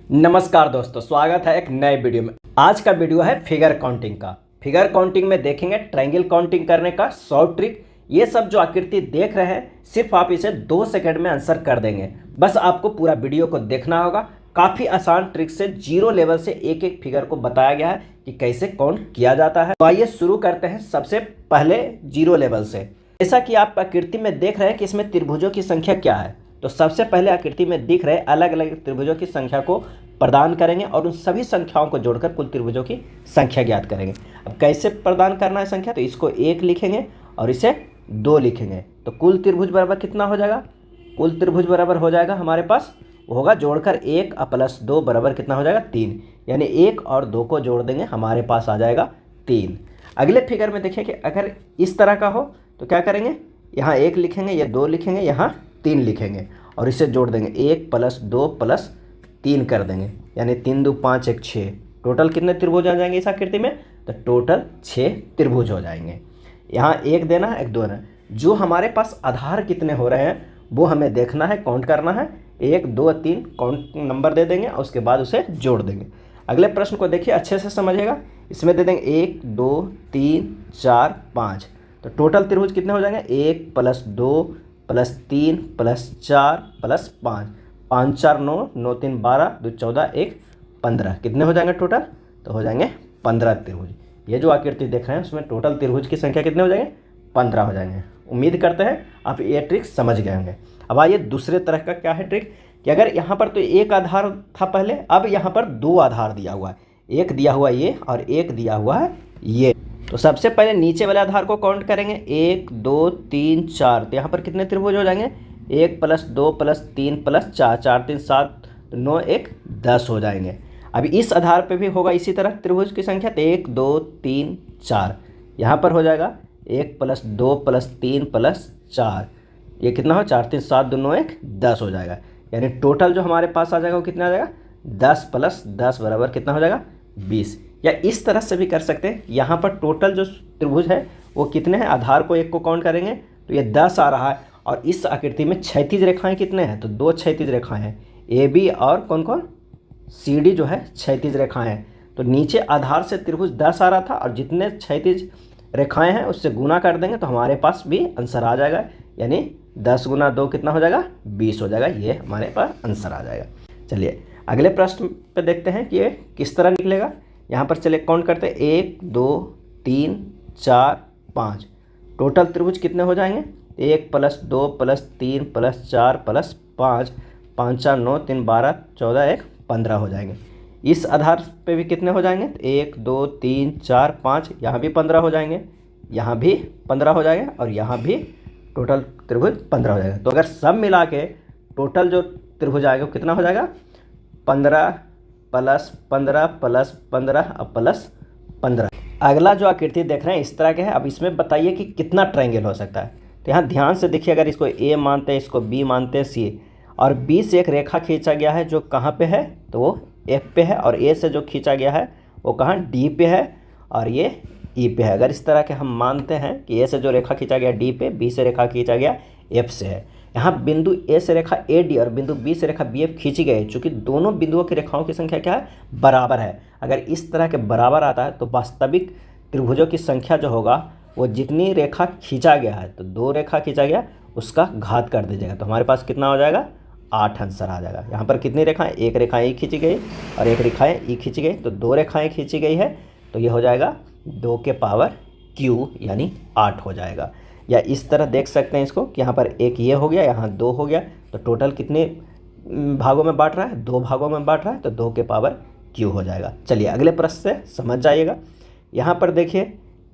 नमस्कार दोस्तों, स्वागत है एक नए वीडियो में। आज का वीडियो है फिगर काउंटिंग का। फिगर काउंटिंग में देखेंगे ट्रायंगल काउंटिंग करने का शॉर्ट ट्रिक। ये सब जो आकृति देख रहे हैं सिर्फ आप इसे 2 सेकंड में आंसर कर देंगे। बस आपको पूरा वीडियो को देखना होगा। काफ़ी आसान ट्रिक से जीरो लेवल से एक एक फिगर को बताया गया है कि कैसे काउंट किया जाता है। तो आइए शुरू करते हैं सबसे पहले जीरो लेवल से। जैसा कि आप आकृति में देख रहे हैं कि इसमें त्रिभुजों की संख्या क्या है, तो सबसे पहले आकृति में दिख रहे अलग अलग त्रिभुजों की संख्या को प्रदान करेंगे और उन सभी संख्याओं को जोड़कर कुल त्रिभुजों की संख्या ज्ञात करेंगे। अब कैसे प्रदान करना है संख्या, तो इसको 1 लिखेंगे और इसे 2 लिखेंगे। तो कुल त्रिभुज बराबर कितना हो जाएगा? कुल त्रिभुज बराबर हो जाएगा हमारे पास होगा जोड़कर 1 प्लस 2 बराबर कितना हो जाएगा? 3। यानी 1 और 2 को जोड़ देंगे, हमारे पास आ जाएगा 3। अगले फिगर में देखिए कि अगर इस तरह का हो तो क्या करेंगे, यहाँ 1 लिखेंगे, ये 2 लिखेंगे, यहाँ 3 लिखेंगे और इसे जोड़ देंगे। 1 प्लस 2 प्लस 3 कर देंगे, यानी 3 2 5 1 6। टोटल कितने त्रिभुज आ जाएंगे इस आकृति में? तो टोटल 6 त्रिभुज हो जाएंगे। यहाँ 1 देना है, 1 2 देना है। जो हमारे पास आधार कितने हो रहे हैं वो हमें देखना है, काउंट करना है। 1 2 3 काउंट नंबर दे देंगे और उसके बाद उसे जोड़ देंगे। अगले प्रश्न को देखिए, अच्छे से समझिएगा। इसमें दे देंगे 1 2 3 4 5। तो टोटल त्रिभुज कितने हो जाएंगे? 1 प्लस 2 प्लस 3 प्लस 4 प्लस 5। 5 4 9, 9 3 12, 2 14, 1 15। कितने हो जाएंगे टोटल? तो हो जाएंगे 15 त्रिभुज। ये जो आकृति देख रहे हैं उसमें टोटल त्रिभुज की संख्या कितने हो जाएंगे? 15 हो जाएंगे। उम्मीद करते हैं आप ये ट्रिक समझ गए होंगे। अब आइए दूसरे तरह का क्या है ट्रिक, कि अगर यहाँ पर तो एक आधार था पहले, अब यहाँ पर 2 आधार दिया हुआ है। एक दिया हुआ ये और एक दिया हुआ है ये। तो सबसे पहले नीचे वाले आधार को काउंट करेंगे। 1 2 3 4। तो यहाँ पर कितने त्रिभुज हो जाएंगे? 1 प्लस 2 प्लस 3 प्लस 4, 4 3 7, 9 1 10 हो जाएंगे। अब इस आधार पे भी होगा इसी तरह त्रिभुज की संख्या। तो 1 2 3 4 यहाँ पर हो जाएगा 1 प्लस 2 प्लस 3 प्लस 4। ये कितना हो? 4 3 7 2 9 1 10 हो जाएगा। यानी टोटल जो हमारे पास आ जाएगा वो कितना आ जाएगा? 10 प्लस 10 बराबर कितना हो जाएगा? 20। या इस तरह से भी कर सकते हैं। यहाँ पर टोटल जो त्रिभुज है वो कितने हैं? आधार को 1 को काउंट करेंगे तो ये 10 आ रहा है। और इस आकृति में क्षैतिज रेखाएं कितने हैं? तो 2 क्षैतिज रेखाएं हैं, ए बी और कौन कौन? सी डी जो है क्षैतिज रेखाएं हैं। तो नीचे आधार से त्रिभुज 10 आ रहा था और जितने क्षैतिज रेखाएं हैं उससे गुना कर देंगे तो हमारे पास भी आंसर आ जाएगा। यानी 10 गुना 2 कितना हो जाएगा? 20 हो जाएगा। ये हमारे पास आंसर आ जाएगा। चलिए अगले प्रश्न पे देखते हैं कि ये किस तरह निकलेगा। यहाँ पर चलिए काउंट करते हैं। 1 2 3 4 5। टोटल त्रिभुज कितने हो जाएंगे? 1 प्लस 2 प्लस 3 प्लस 4 प्लस 5, 5 4 9 3 12 14 1 15 हो जाएंगे। इस आधार पे भी कितने हो जाएंगे? 1 2 3 4 5। यहाँ भी 15 हो जाएंगे, यहाँ भी 15 हो जाएगा और यहाँ भी टोटल त्रिभुज 15 हो जाएगा। तो अगर सब मिला के टोटल जो त्रिभुज आएगा वो कितना हो जाएगा? 15 प्लस 15 प्लस 15 प्लस 15। अगला जो आकृति देख रहे हैं इस तरह के है। अब इसमें बताइए कि कितना ट्रायंगल हो सकता है। तो यहाँ ध्यान से देखिए, अगर इसको ए मानते हैं, इसको बी मानते हैं, सी, और बी से एक रेखा खींचा गया है जो कहाँ पे है? तो वो एफ पे है। और ए से जो खींचा गया है वो कहाँ? डी पे है और ये ई पे है। अगर इस तरह के हम मानते हैं कि ए से जो रेखा खींचा गया डी पे, बी से रेखा खींचा गया एफ से है। यहाँ बिंदु ए से रेखा ए डी और बिंदु बी से रेखा बी एफ खींची गई है। चूँकि दोनों बिंदुओं की रेखाओं की संख्या क्या है? बराबर है। अगर इस तरह के बराबर आता है तो वास्तविक त्रिभुजों की संख्या जो होगा वो जितनी रेखा खींचा गया है, तो 2 रेखा खींचा गया उसका घात कर दीजिएगा तो हमारे पास कितना हो जाएगा? 8 आंसर आ जाएगा। यहाँ पर कितनी रेखाएं? 1 रेखा ई खींची गई और 1 रेखाएं ई खींची गई, तो 2 रेखाएं खींची गई है। तो ये हो जाएगा 2 के पावर क्यू यानी 8 हो जाएगा। या इस तरह देख सकते हैं इसको कि यहाँ पर 1 ये हो गया, यहाँ 2 हो गया, तो टोटल कितने भागों में बांट रहा है? 2 भागों में बांट रहा है, तो 2 के पावर क्यू हो जाएगा। चलिए अगले प्रश्न से समझ जाइएगा। यहाँ पर देखिए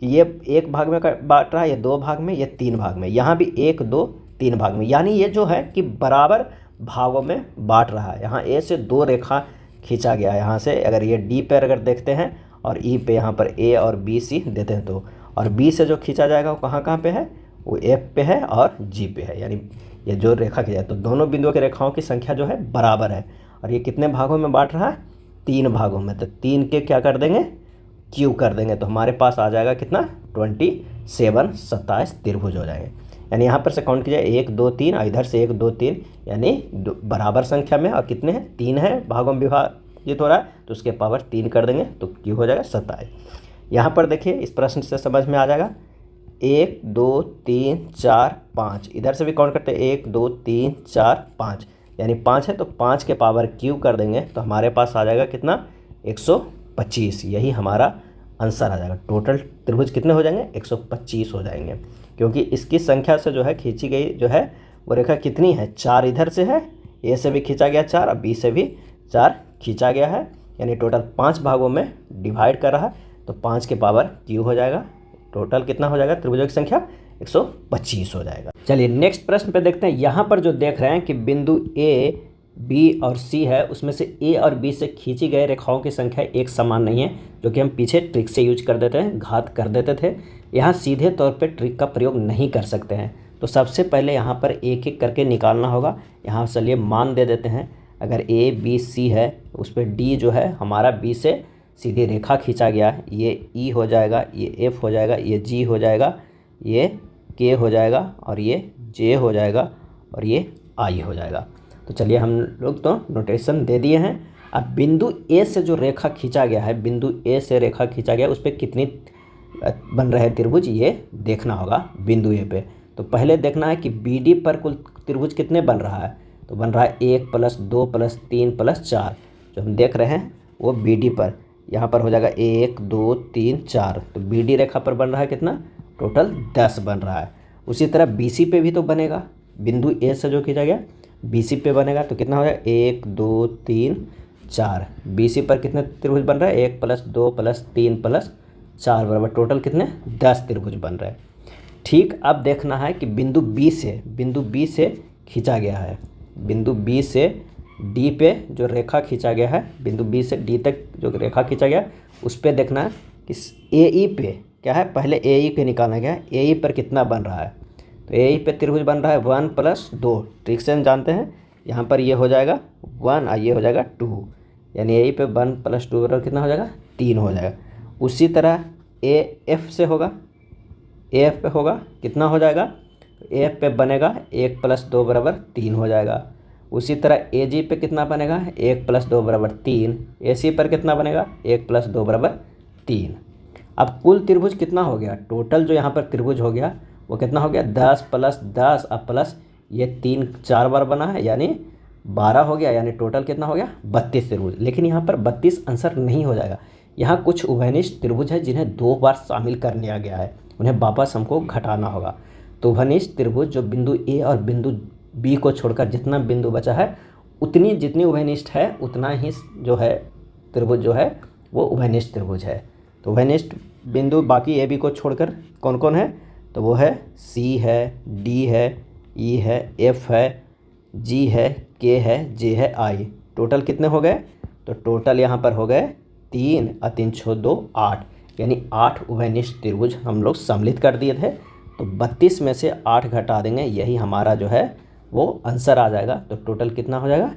कि ये 1 भाग में बांट रहा है, ये 2 भाग में, ये 3 भाग में, यहाँ भी 1 2 3 भाग में। यानी ये जो है कि बराबर भागों में बांट रहा है। यहाँ ए से 2 रेखा खींचा गया है। यहाँ से अगर ये डी पर अगर देखते हैं और ई पे यहाँ पर ए और बी सी देते हैं तो, और बी से जो खींचा जाएगा वो कहाँ कहाँ पे है? वो एफ पे है और जी पे है। यानी ये जो रेखा खींचा है तो दोनों बिंदुओं की रेखाओं की संख्या जो है बराबर है। और ये कितने भागों में बांट रहा है? 3 भागों में। तो 3 के क्या कर देंगे? क्यू कर देंगे तो हमारे पास आ जाएगा कितना? 27 त्रिभुज हो जाएंगे। यानी यहाँ पर से काउंट कीजिए 1 2 3, इधर से 1 2 3, यानी बराबर संख्या में। और कितने हैं? 3 है भागों में जीत हो रहा है तो उसके पावर 3 कर देंगे तो क्यू हो जाएगा 27। यहाँ पर देखिए इस प्रश्न से समझ में आ जाएगा 1 2 3 4 5, इधर से भी काउंट करते हैं 1 2 3 4 5, यानी 5 है तो 5 के पावर क्यू कर देंगे तो हमारे पास आ जाएगा कितना 125। यही हमारा आंसर आ जाएगा। टोटल त्रिभुज कितने हो जाएंगे 125 हो जाएंगे, क्योंकि इसकी संख्या से जो है खींची गई जो है वो रेखा कितनी है 4 इधर से है, ए से भी खींचा गया 4 और बी से भी 4 खींचा गया है, यानी टोटल 5 भागों में डिवाइड कर रहा है तो 5 के पावर क्यू हो जाएगा। टोटल कितना हो जाएगा त्रिभुजों की संख्या 125 हो जाएगा। चलिए नेक्स्ट प्रश्न पे देखते हैं। यहाँ पर जो देख रहे हैं कि बिंदु ए बी और सी है, उसमें से ए और बी से खींची गई रेखाओं की संख्या एक समान नहीं है, जो कि हम पीछे ट्रिक से यूज कर देते हैं, घात कर देते थे। यहाँ सीधे तौर पे ट्रिक का प्रयोग नहीं कर सकते हैं, तो सबसे पहले यहाँ पर एक एक करके निकालना होगा। यहाँ चलिए मान दे देते हैं, अगर ए बी सी है उस पर डी जो है हमारा बी से सीधी रेखा खींचा गया है, ये ई हो जाएगा, ये एफ हो जाएगा, ये जी हो जाएगा, ये के हो जाएगा और ये जे हो जाएगा और ये आई हो जाएगा। तो चलिए हम लोग तो नोटेशन दे दिए हैं। अब बिंदु ए से जो रेखा खींचा गया है, बिंदु ए से रेखा खींचा गया उस पर कितनी बन रहे हैं त्रिभुज ये देखना होगा बिंदु ए पे। तो पहले देखना है कि बी डी पर कुल त्रिभुज कितने बन रहा है, तो बन रहा है 1 + 2 + 3 + 4, जो हम देख रहे हैं वो बी डी पर यहाँ पर हो जाएगा 1 2 3 4, तो बी डी रेखा पर बन रहा है कितना टोटल 10 बन रहा है। उसी तरह बी सी पे भी तो बनेगा, बिंदु ए से जो खींचा गया बी सी पे बनेगा तो कितना हो जाएगा 1 2 3 4, बी सी पर कितने त्रिभुज बन रहा है 1 + 2 + 3 + 4 बराबर टोटल कितने 10 त्रिभुज बन रहे हैं। ठीक, अब देखना है कि बिंदु बी से खींचा गया है, बिंदु बी से डी पे जो रेखा खींचा गया है, बिंदु बी से डी तक जो रेखा खींचा गया उस पर देखना है कि ए ई पे क्या है, पहले ए ई पे निकालना गया, ए ई पर कितना बन रहा है, तो ए ई पे त्रिभुज बन रहा है 1 + 2, ट्रिक से हम जानते हैं यहाँ पर ये हो जाएगा 1 और ये हो जाएगा 2, यानी ए ई पे 1 + 2 बराबर कितना हो जाएगा 3 हो जाएगा। उसी तरह ए एफ से होगा, ए एफ पे होगा कितना हो जाएगा, ए एफ पे बनेगा 1 + 2 बराबर 3 हो जाएगा। उसी तरह ए जी पे कितना बनेगा 1 + 2 बराबर 3, ए सी पर कितना बनेगा 1 + 2 बराबर 3। अब कुल त्रिभुज कितना हो गया, टोटल जो यहाँ पर त्रिभुज हो गया वो कितना हो गया 10 + 10 अब प्लस ये 3 4 बार बना है यानी 12 हो गया, यानी टोटल कितना हो गया 32 त्रिभुज। लेकिन यहाँ पर 32 आंसर नहीं हो जाएगा, यहाँ कुछ उभयनिष्ठ त्रिभुज है जिन्हें 2 बार शामिल कर लिया गया है, उन्हें वापस हमको घटाना होगा। तो उभयनिष्ठ त्रिभुज जो बिंदु ए और बिंदु बी को छोड़कर जितना बिंदु बचा है उतनी जितनी उभयनिष्ठ है उतना ही जो है त्रिभुज जो है वो उभयनिष्ठ त्रिभुज है। तो उभयनिष्ठ बिंदु बाकी ए बी को छोड़कर कौन कौन है, तो वो है सी है, डी है, ई है, एफ है, जी है, के है, जे है, आई। टोटल कितने हो गए, तो टोटल यहाँ पर हो गए 3 और 3 6 2 8, यानी 8 उभयनिष्ठ त्रिभुज हम लोग सम्मिलित कर दिए थे। तो 32 में से 8 घटा देंगे, यही हमारा जो है वो आंसर आ जाएगा। तो टोटल कितना हो जाएगा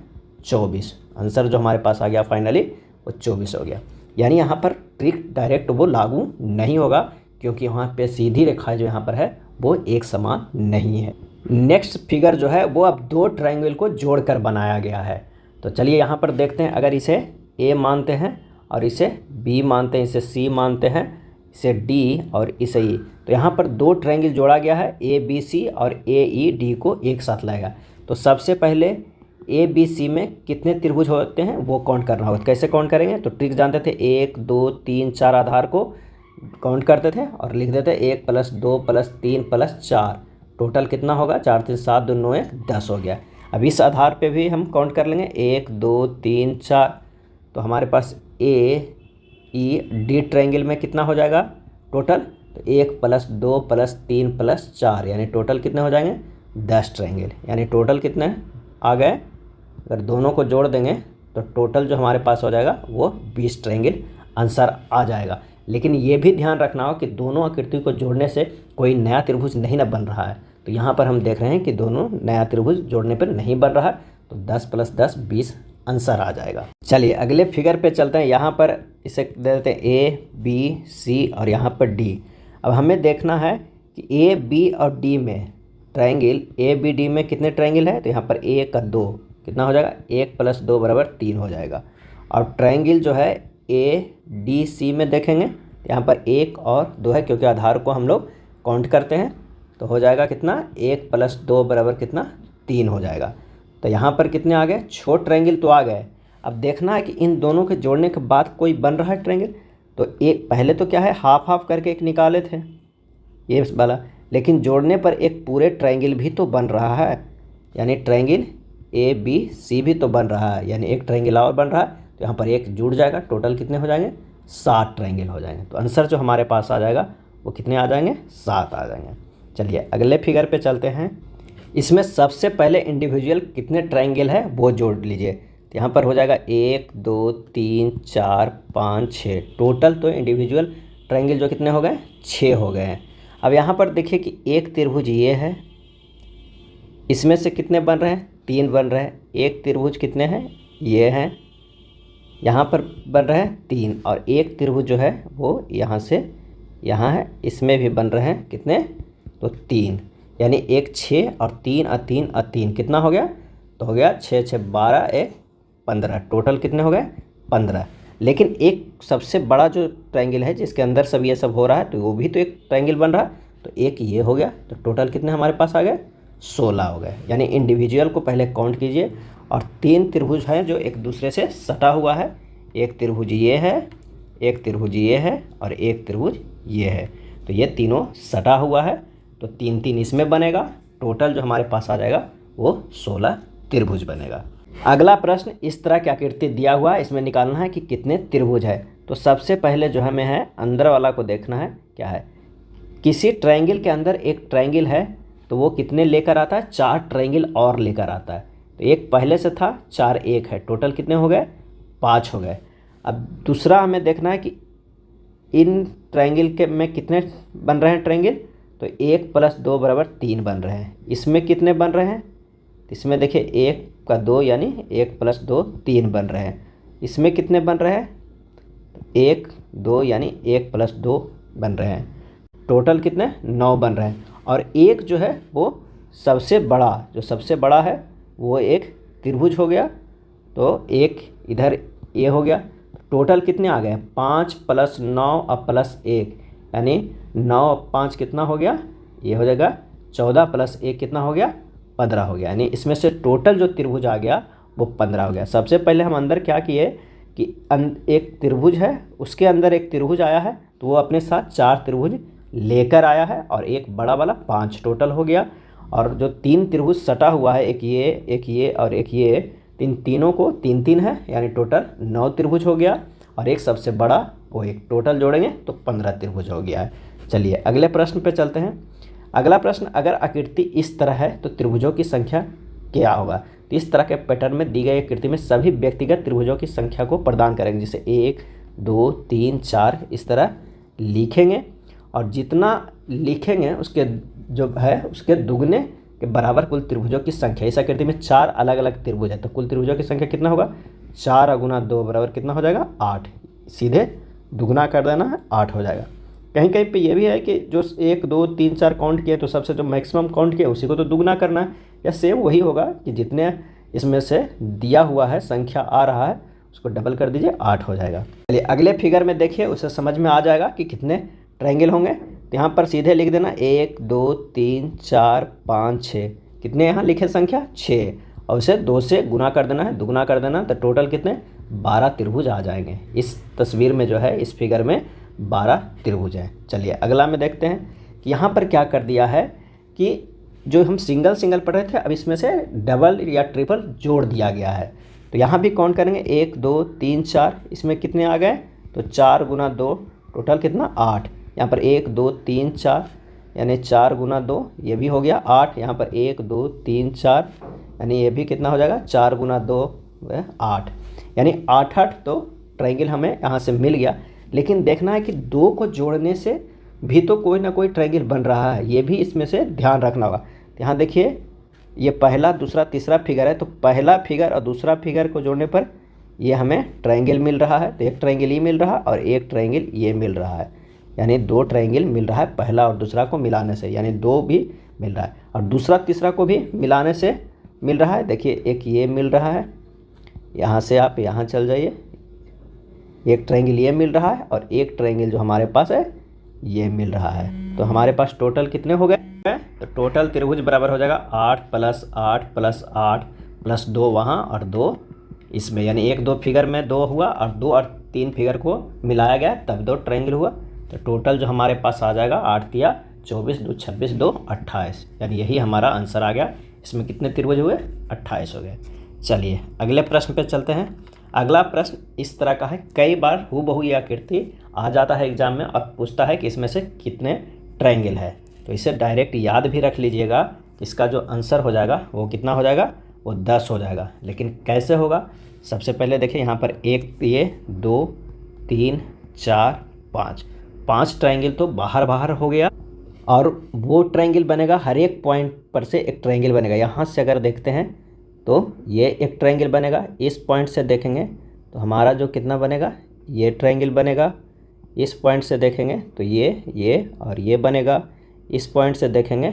24, आंसर जो हमारे पास आ गया फाइनली वो 24 हो गया। यानी यहाँ पर ट्रिक डायरेक्ट वो लागू नहीं होगा, क्योंकि वहाँ पे सीधी रेखा जो यहाँ पर है वो एक समान नहीं है। नेक्स्ट फिगर जो है वो अब 2 ट्रायंगल को जोड़कर बनाया गया है। तो चलिए यहाँ पर देखते हैं, अगर इसे ए मानते हैं और इसे बी मानते हैं, इसे सी मानते हैं, इसे डी और इसे ई, तो यहाँ पर 2 ट्रायंगल जोड़ा गया है, ए बी सी और ए ई डी को एक साथ लाएगा। तो सबसे पहले ए बी सी में कितने त्रिभुज होते हैं वो काउंट करना होगा। कैसे काउंट करेंगे, तो ट्रिक जानते थे 1 2 3 4 आधार को काउंट करते थे और लिख देते 1 + 2 + 3 + 4, टोटल कितना होगा 4 3 7 2 9 1 10 हो गया। अब इस आधार पे भी हम काउंट कर लेंगे 1 2 3 4, तो हमारे पास ए ई डी ट्रायंगल में कितना हो जाएगा टोटल, तो 1 + 2 + 3 + 4, यानी टोटल कितने हो जाएंगे 10 ट्रायंगल, यानी टोटल कितने आ गए, अगर दोनों को जोड़ देंगे तो टोटल जो हमारे पास हो जाएगा वो 20 ट्रायंगल आंसर आ जाएगा। लेकिन ये भी ध्यान रखना हो कि दोनों आकृति को जोड़ने से कोई नया त्रिभुज नहीं ना बन रहा है। तो यहाँ पर हम देख रहे हैं कि दोनों नया त्रिभुज जोड़ने पर नहीं बन रहा, तो 10 + 10 20 आंसर आ जाएगा। चलिए अगले फिगर पे चलते हैं। यहाँ पर इसे दे देते हैं ए बी सी और यहाँ पर डी। अब हमें देखना है कि ए बी और डी में ट्रायंगल ए बी डी में कितने ट्रायंगल है, तो यहाँ पर 1 और 2 कितना हो जाएगा 1 + 2 = 3 हो जाएगा। और ट्रायंगल जो है ADC में देखेंगे, यहाँ पर 1 और 2 है क्योंकि आधार को हम लोग काउंट करते हैं। तो हो जाएगा कितना, 1 + 2 बराबर कितना, 3 हो जाएगा। तो यहाँ पर कितने आ गए, छोटे ट्रायंगल तो आ गए। अब देखना है कि इन दोनों के जोड़ने के बाद कोई बन रहा है ट्रायंगल। तो एक पहले तो क्या है, हाफ हाफ करके एक निकाले थे ये वाला, लेकिन जोड़ने पर एक पूरे ट्रायंगल भी तो बन रहा है, यानी ट्रायंगल ABC भी तो बन रहा है, यानी एक ट्रायंगल और बन रहा है। तो यहाँ पर एक जुड़ जाएगा, टोटल कितने हो जाएंगे, 7 ट्रायंगल हो जाएंगे। तो आंसर जो हमारे पास आ जाएगा वो कितने आ जाएंगे, 7 आ जाएंगे। चलिए अगले फिगर पे चलते हैं। इसमें सबसे पहले इंडिविजुअल कितने ट्रायंगल है वो जोड़ लीजिए। तो यहाँ पर हो जाएगा 1 2 3 4 5 6, टोटल तो इंडिविजुअल ट्रायंगल जो कितने हो गए, 6 हो गए हैं। अब यहाँ पर देखिए कि एक त्रिभुज ये है, इसमें से कितने बन रहे हैं, 3 बन रहे हैं। एक त्रिभुज कितने हैं, ये हैं, यहाँ पर बन रहे हैं 3, और एक त्रिभुज जो है वो यहाँ से यहाँ है, इसमें भी बन रहे हैं कितने, तो 3, यानी 1 6 और 3 और 3 और 3 कितना हो गया, तो हो गया 6 6 12 1 15, टोटल कितने हो गए, 15। लेकिन एक सबसे बड़ा जो ट्रायंगल है जिसके अंदर सब ये सब हो रहा है, तो वो भी तो एक ट्रायंगल बन रहा है, तो एक ये हो गया। तो टोटल कितने हमारे पास आ गए, 16 हो गए। यानी इंडिविजुअल को पहले काउंट कीजिए, और 3 त्रिभुज हैं जो एक दूसरे से सटा हुआ है। एक त्रिभुज ये है, एक त्रिभुज ये है, और एक त्रिभुज ये है। तो ये तीनों सटा हुआ है, तो 3 3 इसमें बनेगा। टोटल जो हमारे पास आ जाएगा वो 16 त्रिभुज बनेगा। अगला प्रश्न, इस तरह की आकृति दिया हुआ है, इसमें निकालना है कि कितने त्रिभुज है। तो सबसे पहले जो हमें है अंदर वाला को देखना है क्या है। किसी ट्रायंगल के अंदर एक ट्रायंगल है तो वो कितने लेकर आता है, 4 ट्रायंगल और लेकर आता है। तो एक पहले से था, 4 1 है, टोटल कितने हो गए, 5 हो गए। अब दूसरा हमें देखना है कि इन ट्रायंगल के में कितने बन रहे हैं ट्रायंगल, तो 1 + 2 बराबर 3 बन रहे हैं। इसमें कितने बन रहे हैं, इसमें देखिए 1 का 2 यानी 1 + 2 3 बन रहे हैं। इसमें कितने बन रहे हैं, 1 2 यानी 1 + 2 बन रहे हैं। टोटल कितने, 9 बन रहे हैं। और एक जो है वो सबसे बड़ा, जो सबसे बड़ा है वो एक त्रिभुज हो गया, तो एक इधर ये हो गया। टोटल कितने आ गए, 5 + 9 और +1, यानी 9 और 5 कितना हो गया, ये हो जाएगा 14 + 1 कितना हो गया, 15 हो गया। यानी इसमें से टोटल जो त्रिभुज आ गया वो 15 हो गया। सबसे पहले हम अंदर क्या किए कि एक त्रिभुज है, उसके अंदर एक त्रिभुज आया है, तो वो अपने साथ 4 त्रिभुज लेकर आया है, और एक बड़ा वाला 5 टोटल हो गया। और जो 3 त्रिभुज सटा हुआ है, एक ये और एक ये, तीनों को 3 3 है, यानी टोटल 9 त्रिभुज हो गया। और एक सबसे बड़ा वो एक, टोटल जोड़ेंगे तो 15 त्रिभुज हो गया है। चलिए अगले प्रश्न पे चलते हैं। अगला प्रश्न, अगर आकृति इस तरह है तो त्रिभुजों की संख्या क्या होगा। तो इस तरह के पैटर्न में दी गई आकृति में सभी व्यक्तिगत त्रिभुजों की संख्या को प्रदान करेंगे, जैसे 1 2 3 4 इस तरह लिखेंगे, और जितना लिखेंगे उसके जो है उसके दुगने के बराबर कुल त्रिभुजों की संख्या। इस आकृति में 4 अलग अलग त्रिभुज है, तो कुल त्रिभुजों की संख्या कितना होगा, 4 × 2 बराबर कितना हो जाएगा, 8। सीधे दुगना कर देना है, 8 हो जाएगा। कहीं कहीं पे ये भी है कि जो 1 2 3 4 काउंट किए, तो सबसे जो मैक्सिमम काउंट किया उसी को तो दुगना करना है, या सेम वही होगा कि जितने इसमें से दिया हुआ है संख्या आ रहा है उसको डबल कर दीजिए, 8 हो जाएगा। चलिए अगले फिगर में देखिए, उसे समझ में आ जाएगा कि कितने ट्रायंगल होंगे। तो यहाँ पर सीधे लिख देना 1 2 3 4 5 6, कितने यहाँ लिखे संख्या 6, और उसे 2 से गुना कर देना है, दुगना कर देना, तो टोटल कितने 12 त्रिभुज आ जाएंगे। इस तस्वीर में जो है, इस फिगर में 12 त्रिभुज हैं। चलिए अगला में देखते हैं कि यहाँ पर क्या कर दिया है कि जो हम सिंगल सिंगल पढ़ रहे थे, अब इसमें से डबल या ट्रिपल जोड़ दिया गया है। तो यहाँ भी काउंट करेंगे 1 2 3 4, इसमें कितने आ गए, तो 4 × 2 टोटल कितना 8। यहाँ पर 1 2 3 4 यानी 4 × 2 ये भी हो गया 8। यहाँ पर 1 2 3 4 यानी ये भी कितना हो जाएगा, 4 × 2 8, यानी 8 8 तो ट्रायंगल हमें यहाँ से मिल गया। लेकिन देखना है कि 2 को जोड़ने से भी तो कोई ना कोई ट्रायंगल बन रहा है, ये भी इसमें से ध्यान रखना होगा। यहाँ देखिए ये पहला दूसरा तीसरा फिगर है, तो पहला फिगर और दूसरा फिगर को जोड़ने पर ये हमें ट्रायंगल मिल रहा है। तो एक ट्रायंगल ये मिल रहा है और एक ट्रायंगल ये मिल रहा है, यानी 2 ट्रायंगल मिल रहा है पहला और दूसरा को मिलाने से, यानी 2 भी मिल रहा है। और दूसरा तीसरा को भी मिलाने से मिल रहा है। देखिए एक ये मिल रहा है, यहाँ से आप यहाँ चल जाइए, एक ट्रायंगल ये मिल रहा है और एक ट्रायंगल जो हमारे पास है ये मिल रहा है। तो हमारे पास टोटल कितने हो गए? तो टोटल त्रिभुज बराबर हो जाएगा 8 + 8 + 8 + 2 वहाँ और 2 इसमें, यानी 1 2 फिगर में 2 हुआ और 2 और 3 फिगर को मिलाया गया तब 2 ट्रायंगल हुआ। तो टोटल जो हमारे पास आ जाएगा 8 × 24 2 26 2 28, यानी यही हमारा आंसर आ गया। इसमें कितने त्रिभुज हुए? 28 हो गए। चलिए अगले प्रश्न पे चलते हैं। अगला प्रश्न इस तरह का है, कई बार हूबहू ये आकृति आ जाता है एग्जाम में और पूछता है कि इसमें से कितने ट्रायंगल है। तो इसे डायरेक्ट याद भी रख लीजिएगा, इसका जो आंसर हो जाएगा वो कितना हो जाएगा? वो 10 हो जाएगा। लेकिन कैसे होगा? सबसे पहले देखिए यहाँ पर 1 ये 2 3 4 5 ट्रायंगल तो बाहर हो गया और वो ट्रायंगल बनेगा, हर एक पॉइंट पर से एक ट्रायंगल बनेगा। यहाँ से अगर देखते हैं तो ये एक ट्रायंगल बनेगा, इस पॉइंट से देखेंगे तो हमारा जो कितना बनेगा? ये ट्रायंगल बनेगा। इस पॉइंट से देखेंगे तो ये और ये बनेगा। इस पॉइंट से देखेंगे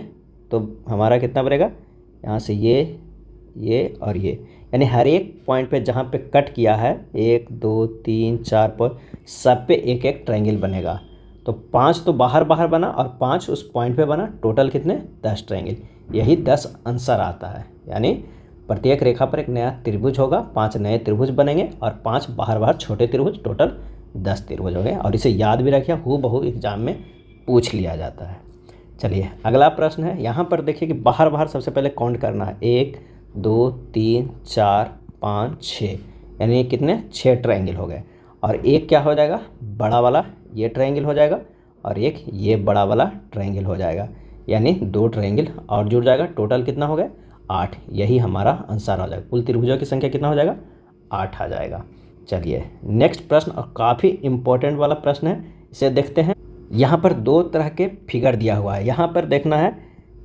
तो हमारा कितना बनेगा? यहाँ से ये और ये, यानी हर एक पॉइंट पे जहाँ पे कट किया है 1 2 3 4 पॉइंट सब पे एक एक ट्रायंगल बनेगा। तो 5 तो बाहर बना और 5 उस पॉइंट पे बना, टोटल कितने? 10 ट्रायंगल। यही 10 आंसर आता है, यानी प्रत्येक रेखा पर एक नया त्रिभुज होगा, 5 नए त्रिभुज बनेंगे और 5 बाहर छोटे त्रिभुज, टोटल 10 त्रिभुज हो गए। और इसे याद भी रखिए, हूबहू एग्जाम में पूछ लिया जाता है। चलिए अगला प्रश्न है, यहाँ पर देखिए कि बाहर सबसे पहले काउंट करना है। 1 2 3 4 5 6, यानी कितने? 6 ट्रायंगल हो गए। और एक क्या हो जाएगा? बड़ा वाला ये ट्रायंगल हो जाएगा और एक ये बड़ा वाला ट्रायंगल हो जाएगा, यानी 2 ट्रायंगल और जुड़ जाएगा। टोटल कितना हो गया? 8। यही हमारा आंसर आ जाएगा। कुल त्रिभुजों की संख्या कितना हो जाएगा? 8 आ जाएगा। चलिए नेक्स्ट प्रश्न, और काफ़ी इम्पोर्टेंट वाला प्रश्न है, इसे देखते हैं। यहाँ पर 2 तरह के फिगर दिया हुआ है। यहाँ पर देखना है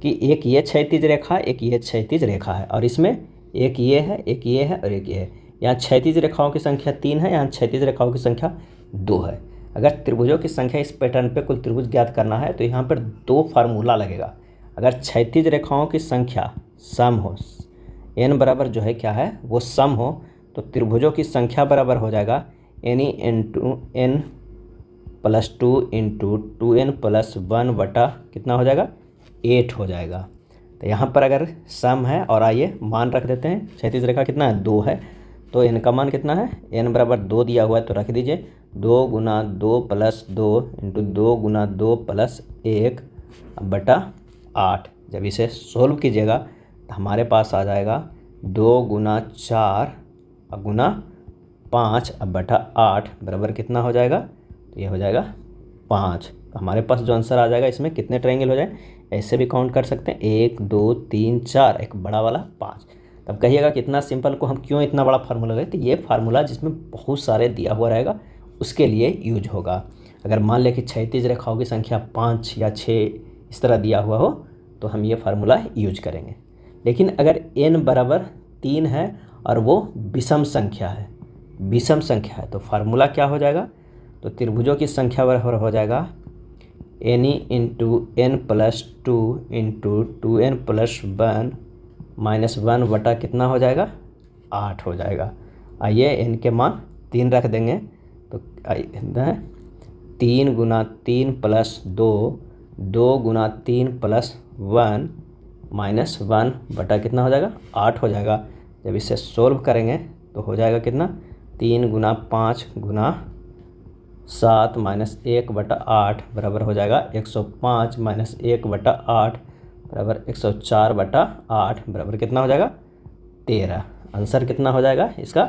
कि एक ये क्षैतिज रेखा, एक ये क्षैतिज रेखा है और इसमें एक ये है, एक ये है और एक ये है। यहाँ क्षैतिज रेखाओं की संख्या 3 है, यहाँ क्षैतिज रेखाओं की संख्या 2 है। अगर त्रिभुजों की संख्या इस पैटर्न पे कुल त्रिभुज ज्ञात करना है तो यहाँ पर 2 फार्मूला लगेगा। अगर क्षैतिज रेखाओं की संख्या सम हो, n बराबर जो है क्या है वो सम हो, तो त्रिभुजों की संख्या बराबर हो जाएगा n × n + 2 × 2n + 1 बटा कितना हो जाएगा? 8 हो जाएगा। तो यहाँ पर अगर सम है और आइए मान रख देते हैं। क्षैतिज रेखा कितना है? 2 है, तो n का मान कितना है? n बराबर 2 दिया हुआ है तो रख दीजिए 2 × 2 + 2 × 2 × 2 + 1 बटा 8। जब इसे सोल्व कीजिएगा तो हमारे पास आ जाएगा 2 × 4 × 5 बटा 8 बराबर कितना हो जाएगा? तो ये हो जाएगा 5। तो हमारे पास जो आंसर आ जाएगा, इसमें कितने ट्रायंगल हो जाए ऐसे भी काउंट कर सकते हैं, 1 2 3 4, एक बड़ा वाला 5। तब कहिएगा कि इतना सिंपल को हम क्यों इतना बड़ा फार्मूला लेते? तो ये फार्मूला जिसमें बहुत सारे दिया हुआ रहेगा उसके लिए यूज होगा। अगर मान लें कि क्षैतिज रेखाओं की संख्या 5 या 6 इस तरह दिया हुआ हो तो हम ये फार्मूला यूज करेंगे। लेकिन अगर n बराबर 3 है और वो विषम संख्या है तो फार्मूला क्या हो जाएगा? तो त्रिभुजों की संख्या बराबर हो जाएगा n × n + 2 × 2n + 1 - 1 बटा कितना हो जाएगा? 8 हो जाएगा। आइए n के मान 3 रख देंगे तो 3 × 3 + 2 2 × 3 + 1 - 1 बटा कितना हो जाएगा? 8 हो जाएगा। जब इसे सोल्व करेंगे तो हो जाएगा कितना? 3 × 5 × 7 - 1 बटा 8 बराबर हो जाएगा 105 - 1 बटा 8 बराबर 104 बटा 8 बराबर कितना हो जाएगा? 13। आंसर कितना हो जाएगा इसका?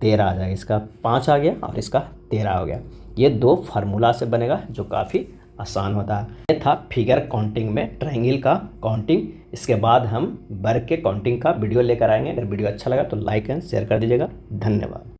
13 आ जाएगा। इसका 5 आ गया और इसका 13 हो गया। ये 2 फार्मूला से बनेगा जो काफ़ी आसान होता है। ये था फिगर काउंटिंग में ट्रायंगल का काउंटिंग। इसके बाद हम वर्ग के काउंटिंग का वीडियो लेकर आएंगे। अगर वीडियो अच्छा लगा तो लाइक एंड शेयर कर दीजिएगा। धन्यवाद।